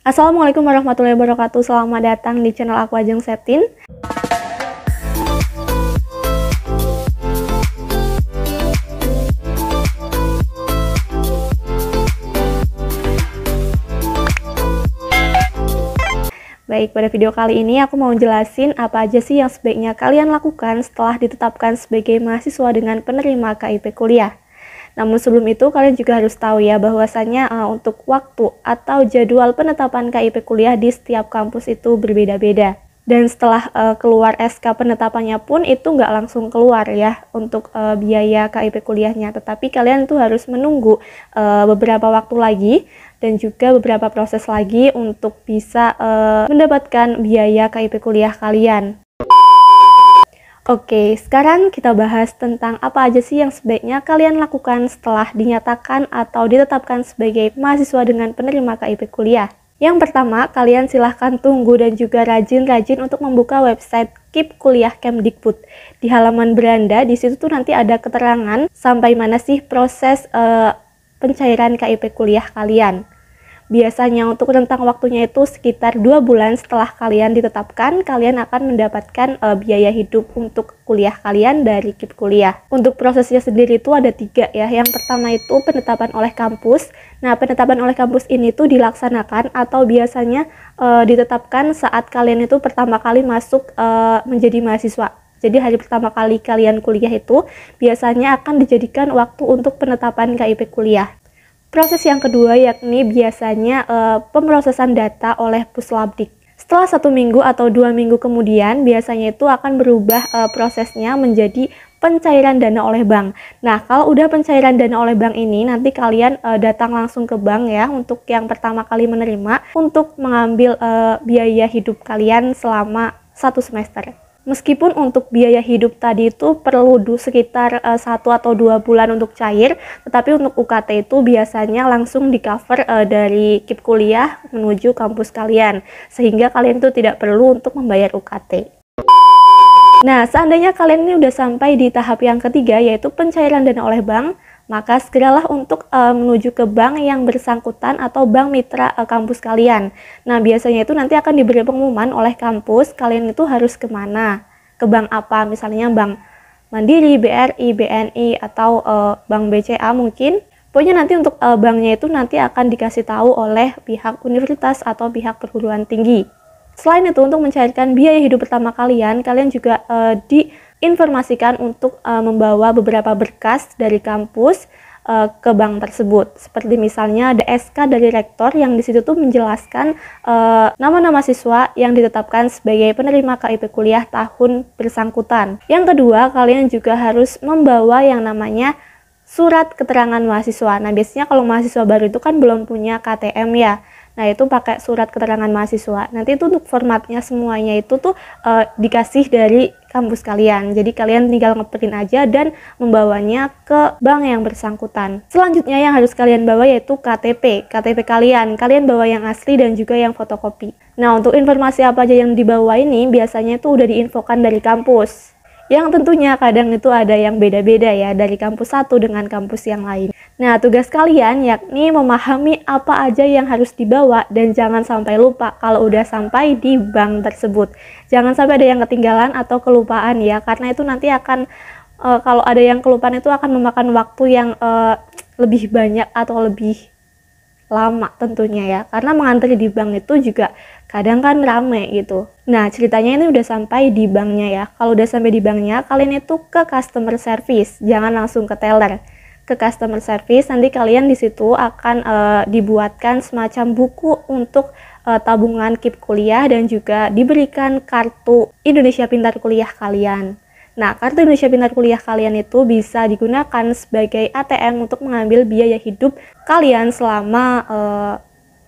Assalamualaikum warahmatullahi wabarakatuh. Selamat datang di channel aku Ajeng Septin. Baik, pada video kali ini aku mau jelasin apa aja sih yang sebaiknya kalian lakukan setelah ditetapkan sebagai mahasiswa dengan penerima KIP kuliah. Namun sebelum itu kalian juga harus tahu ya bahwasanya untuk waktu atau jadwal penetapan KIP kuliah di setiap kampus itu berbeda-beda. Dan setelah keluar SK penetapannya pun itu nggak langsung keluar ya untuk biaya KIP kuliahnya. Tetapi kalian tuh harus menunggu beberapa waktu lagi dan juga beberapa proses lagi untuk bisa mendapatkan biaya KIP kuliah kalian. Oke, sekarang kita bahas tentang apa aja sih yang sebaiknya kalian lakukan setelah dinyatakan atau ditetapkan sebagai mahasiswa dengan penerima KIP kuliah. Yang pertama, kalian silahkan tunggu dan juga rajin-rajin untuk membuka website KIP Kuliah Kemdikbud. Di halaman beranda, di situ tuh nanti ada keterangan sampai mana sih proses pencairan KIP kuliah kalian. Biasanya untuk rentang waktunya itu sekitar 2 bulan setelah kalian ditetapkan, kalian akan mendapatkan biaya hidup untuk kuliah kalian dari KIP kuliah. Untuk prosesnya sendiri itu ada 3 ya. Yang pertama itu penetapan oleh kampus. Nah, penetapan oleh kampus ini tuh dilaksanakan atau biasanya ditetapkan saat kalian itu pertama kali masuk menjadi mahasiswa. Jadi hari pertama kali kalian kuliah itu biasanya akan dijadikan waktu untuk penetapan KIP kuliah. Proses yang kedua yakni biasanya pemrosesan data oleh Puslabdik. Setelah 1 minggu atau 2 minggu kemudian biasanya itu akan berubah prosesnya menjadi pencairan dana oleh bank. Nah, kalau udah pencairan dana oleh bank ini nanti kalian datang langsung ke bank ya untuk yang pertama kali menerima untuk mengambil biaya hidup kalian selama 1 semester. Meskipun untuk biaya hidup tadi itu perlu sekitar 1 atau 2 bulan untuk cair, tetapi untuk UKT itu biasanya langsung di cover dari KIP kuliah menuju kampus kalian, sehingga kalian itu tidak perlu untuk membayar UKT. Nah, seandainya kalian ini udah sampai di tahap yang ketiga, yaitu pencairan dana oleh bank, maka segeralah untuk menuju ke bank yang bersangkutan atau bank mitra kampus kalian. Nah, biasanya itu nanti akan diberi pengumuman oleh kampus, kalian itu harus kemana, ke bank apa, misalnya bank Mandiri, BRI, BNI, atau bank BCA mungkin. Pokoknya nanti untuk banknya itu nanti akan dikasih tahu oleh pihak universitas atau pihak perguruan tinggi. Selain itu, untuk mencairkan biaya hidup pertama kalian juga diinformasikan untuk membawa beberapa berkas dari kampus ke bank tersebut. Seperti misalnya ada SK dari rektor yang di situ tuh menjelaskan nama-nama siswa yang ditetapkan sebagai penerima KIP kuliah tahun bersangkutan. Yang kedua, kalian juga harus membawa yang namanya surat keterangan mahasiswa. Nah, biasanya kalau mahasiswa baru itu kan belum punya KTM ya. Nah, itu pakai surat keterangan mahasiswa. Nanti itu untuk formatnya semuanya itu tuh dikasih dari kampus kalian. Jadi kalian tinggal ngeprint aja dan membawanya ke bank yang bersangkutan. Selanjutnya yang harus kalian bawa yaitu KTP. KTP kalian bawa yang asli dan juga yang fotokopi. Nah, untuk informasi apa aja yang dibawa ini biasanya itu udah diinfokan dari kampus. Yang tentunya kadang itu ada yang beda-beda ya dari kampus satu dengan kampus yang lain. Nah, tugas kalian yakni memahami apa aja yang harus dibawa dan jangan sampai lupa kalau udah sampai di bank tersebut. Jangan sampai ada yang ketinggalan atau kelupaan ya, karena itu nanti akan kalau ada yang kelupaan itu akan memakan waktu yang lebih banyak atau lebih lama tentunya ya, karena mengantri di bank itu juga kadang kan rame gitu. Nah, ceritanya ini udah sampai di banknya ya. Kalau udah sampai di banknya, kalian itu ke customer service, jangan langsung ke teller. Ke customer service, nanti kalian di situ akan dibuatkan semacam buku untuk tabungan KIP kuliah dan juga diberikan kartu Indonesia Pintar Kuliah kalian. Nah, kartu Indonesia Pintar Kuliah kalian itu bisa digunakan sebagai ATM untuk mengambil biaya hidup kalian selama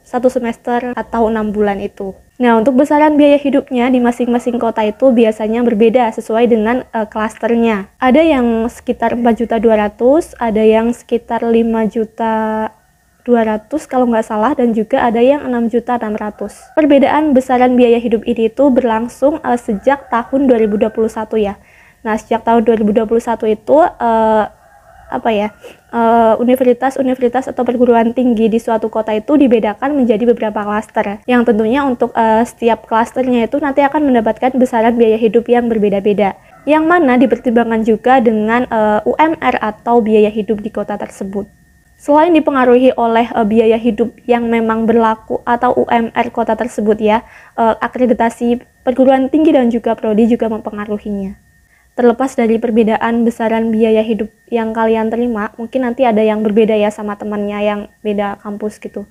1 semester atau 6 bulan itu. Nah, untuk besaran biaya hidupnya di masing-masing kota itu biasanya berbeda sesuai dengan klasternya. Ada yang sekitar 4.200.000, ada yang sekitar 5.200.000 kalau nggak salah, dan juga ada yang 6.600.000. Perbedaan besaran biaya hidup ini itu berlangsung sejak tahun 2021 ya. Nah, sejak tahun 2021 itu universitas atau perguruan tinggi di suatu kota itu dibedakan menjadi beberapa klaster. Yang tentunya untuk setiap klasternya itu nanti akan mendapatkan besaran biaya hidup yang berbeda-beda. Yang mana dipertimbangkan juga dengan UMR atau biaya hidup di kota tersebut. Selain dipengaruhi oleh biaya hidup yang memang berlaku atau UMR kota tersebut ya, akreditasi perguruan tinggi dan juga prodi juga mempengaruhinya. Terlepas dari perbedaan besaran biaya hidup yang kalian terima, mungkin nanti ada yang berbeda ya sama temannya yang beda kampus gitu.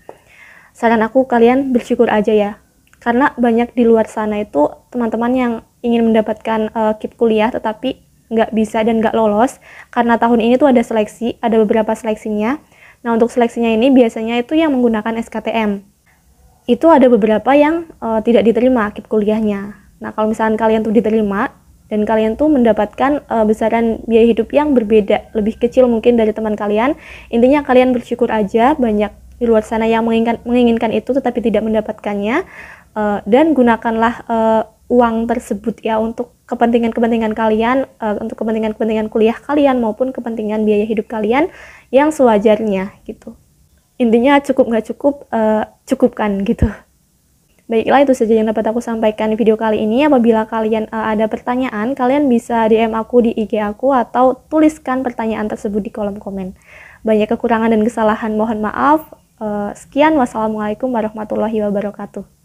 Saran aku kalian bersyukur aja ya, karena banyak di luar sana itu teman-teman yang ingin mendapatkan KIP kuliah tetapi nggak bisa dan nggak lolos, karena tahun ini tuh ada seleksi, ada beberapa seleksinya. Nah untuk seleksinya ini biasanya itu yang menggunakan SKTM. Itu ada beberapa yang tidak diterima KIP kuliahnya. Nah kalau misalkan kalian tuh diterima, dan kalian tuh mendapatkan besaran biaya hidup yang berbeda, lebih kecil mungkin dari teman kalian. Intinya kalian bersyukur aja, banyak di luar sana yang menginginkan itu tetapi tidak mendapatkannya. Dan gunakanlah uang tersebut ya untuk kepentingan-kepentingan kalian, untuk kepentingan-kepentingan kuliah kalian maupun kepentingan biaya hidup kalian yang sewajarnya gitu. Intinya cukup nggak cukup, cukupkan gitu. Baiklah, itu saja yang dapat aku sampaikan di video kali ini. Apabila kalian ada pertanyaan, kalian bisa DM aku di IG aku atau tuliskan pertanyaan tersebut di kolom komen. Banyak kekurangan dan kesalahan, mohon maaf. Sekian, wassalamualaikum warahmatullahi wabarakatuh.